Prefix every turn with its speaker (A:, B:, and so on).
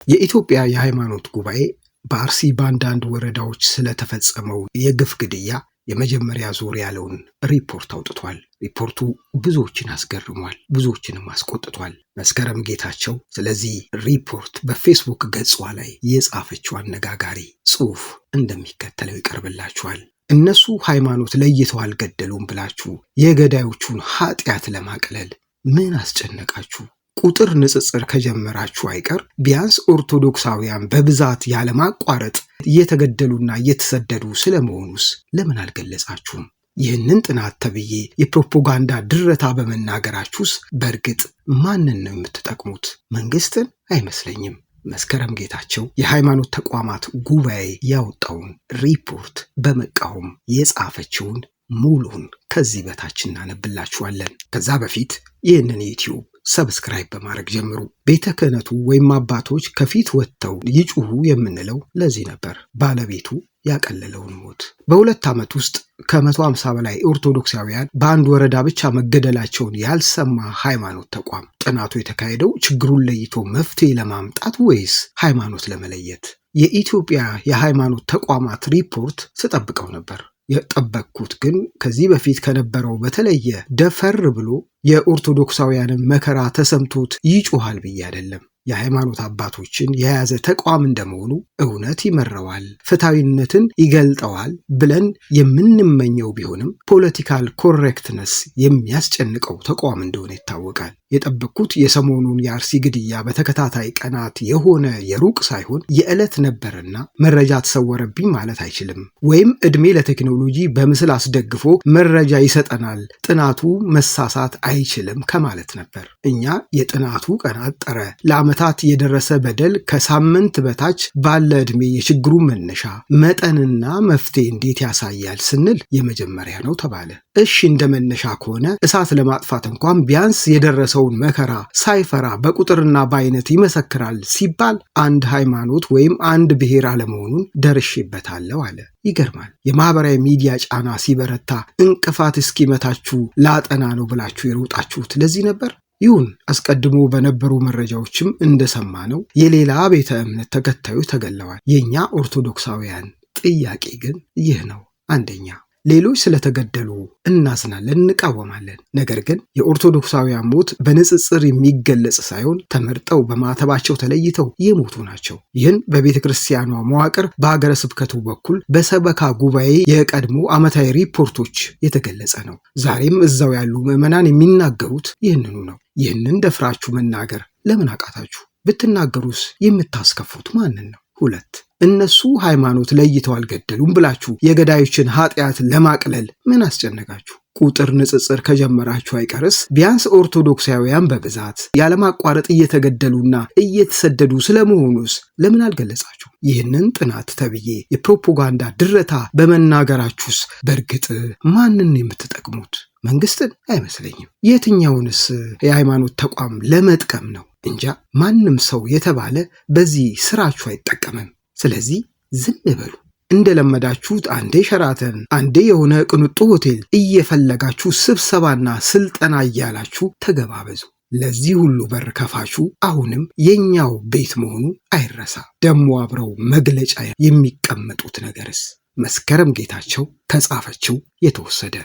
A: የኢትዮጵያ የሃይማኖት ጉባኤ በአርሲ በአንዳንድ ወረዳዎች ስለተፈጸመው የግፍ ግድያ የመጀመሪያ ዙር ያለውን ሪፖርት አውጥቷል። ሪፖርቱ ብዙዎችን አስገርሟል፣ ብዙዎችንም አስቆጥቷል። መስከረም ጌታቸው ስለዚህ ሪፖርት በፌስቡክ ገጿ ላይ የጻፈችው አነጋጋሪ ጽሑፍ እንደሚከተለው ይቀርብላችኋል። እነሱ ሃይማኖት ለይተው አልገደሉም ብላችሁ የገዳዮቹን ኃጢአት ለማቅለል ምን አስጨነቃችሁ? ቁጥር ንጽጽር ከጀመራችሁ አይቀር ቢያንስ ኦርቶዶክሳውያን በብዛት ያለማቋረጥ እየተገደሉና እየተሰደዱ ስለመሆኑስ ለምን አልገለጻችሁም? ይህንን ጥናት ተብዬ የፕሮፓጋንዳ ድረታ በመናገራችሁስ በእርግጥ ማንን ነው የምትጠቅሙት? መንግስትን? አይመስለኝም። መስከረም ጌታቸው የሃይማኖት ተቋማት ጉባኤ ያወጣውን ሪፖርት በመቃወም የጻፈችውን ሙሉን ከዚህ በታች እናነብላችኋለን። ከዛ በፊት ይህንን ዩቲዩብ ሰብስክራይብ በማድረግ ጀምሩ። ቤተ ክህነቱ ወይም አባቶች ከፊት ወጥተው ይጩሁ የምንለው ለዚህ ነበር። ባለቤቱ ያቀለለውን ሞት በ2 ዓመት ውስጥ ከ150 በላይ ኦርቶዶክሳውያን በአንድ ወረዳ ብቻ መገደላቸውን ያልሰማ ሃይማኖት ተቋም ጥናቱ የተካሄደው ችግሩን ለይቶ መፍትሄ ለማምጣት ወይስ ሃይማኖት ለመለየት? የኢትዮጵያ የሃይማኖት ተቋማት ሪፖርት ስጠብቀው ነበር። የጠበቅኩት ግን ከዚህ በፊት ከነበረው በተለየ ደፈር ብሎ የኦርቶዶክሳውያንን መከራ ተሰምቶት ይጮሃል ብዬ አይደለም። የሃይማኖት አባቶችን የያዘ ተቋም እንደመሆኑ እውነት ይመረዋል፣ ፍትሐዊነትን ይገልጠዋል ብለን የምንመኘው ቢሆንም ፖለቲካል ኮሬክትነስ የሚያስጨንቀው ተቋም እንደሆነ ይታወቃል። የጠበቅኩት የሰሞኑን የአርሲ ግድያ በተከታታይ ቀናት የሆነ የሩቅ ሳይሆን የዕለት ነበርና መረጃ ተሰወረብኝ ማለት አይችልም። ወይም ዕድሜ ለቴክኖሎጂ በምስል አስደግፎ መረጃ ይሰጠናል፣ ጥናቱ መሳሳት አይችልም ከማለት ነበር። እኛ የጥናቱ ቀን አጠረ፣ ለዓመታት የደረሰ በደል ከሳምንት በታች ባለ ዕድሜ የችግሩ መነሻ መጠንና መፍትሄ እንዴት ያሳያል ስንል የመጀመሪያ ነው ተባለ። እሺ እንደ መነሻ ከሆነ እሳት ለማጥፋት እንኳን ቢያንስ የደረሰውን መከራ ሳይፈራ በቁጥርና በአይነት ይመሰክራል ሲባል አንድ ሃይማኖት ወይም አንድ ብሔር አለመሆኑን ደርሼበታለሁ አለ። ይገርማል። የማህበራዊ ሚዲያ ጫና ሲበረታ እንቅፋት እስኪመታችሁ ላጠና ነው ብላችሁ የሮጣችሁት ለዚህ ነበር። ይሁን አስቀድሞ በነበሩ መረጃዎችም እንደሰማነው የሌላ ቤተ እምነት ተከታዮች ተገለዋል። የኛ ኦርቶዶክሳውያን ጥያቄ ግን ይህ ነው። አንደኛ፣ ሌሎች ስለተገደሉ እናዝናለን፣ እንቃወማለን። ነገር ግን የኦርቶዶክሳውያን ሞት በንጽጽር የሚገለጽ ሳይሆን ተመርጠው በማተባቸው ተለይተው የሞቱ ናቸው። ይህን በቤተ ክርስቲያኗ መዋቅር በሀገረ ስብከቱ በኩል በሰበካ ጉባኤ የቀድሞ ዓመታዊ ሪፖርቶች የተገለጸ ነው። ዛሬም እዛው ያሉ ምዕመናን የሚናገሩት ይህንኑ ነው። ይህንን ደፍራችሁ መናገር ለምን አቃታችሁ? ብትናገሩስ የምታስከፉት ማንን ነው? 2 እነሱ ሃይማኖት ለይተው አልገደሉም ብላችሁ የገዳዮችን ኃጢአት ለማቅለል ምን አስጨነቃችሁ? ቁጥር ንጽጽር ከጀመራችሁ አይቀርስ ቢያንስ ኦርቶዶክሳውያን በብዛት ያለማቋረጥ እየተገደሉና እየተሰደዱ ስለመሆኑስ ለምን አልገለጻችሁ? ይህንን ጥናት ተብዬ የፕሮፓጋንዳ ድረታ በመናገራችሁስ በእርግጥ ማንን የምትጠቅሙት? መንግስትን? አይመስለኝም። የትኛውንስ የሃይማኖት ተቋም ለመጥቀም ነው? እንጃ። ማንም ሰው የተባለ በዚህ ስራችሁ አይጠቀምም። ስለዚህ ዝም በሉ። እንደለመዳችሁት አንዴ ሸራተን፣ አንዴ የሆነ ቅንጡ ሆቴል እየፈለጋችሁ ስብሰባና ስልጠና እያላችሁ ተገባበዙ። ለዚህ ሁሉ በር ከፋቹ አሁንም የኛው ቤት መሆኑ አይረሳ። ደሞ አብረው መግለጫ የሚቀመጡት ነገርስ? መስከረም ጌታቸው ከጻፈችው የተወሰደ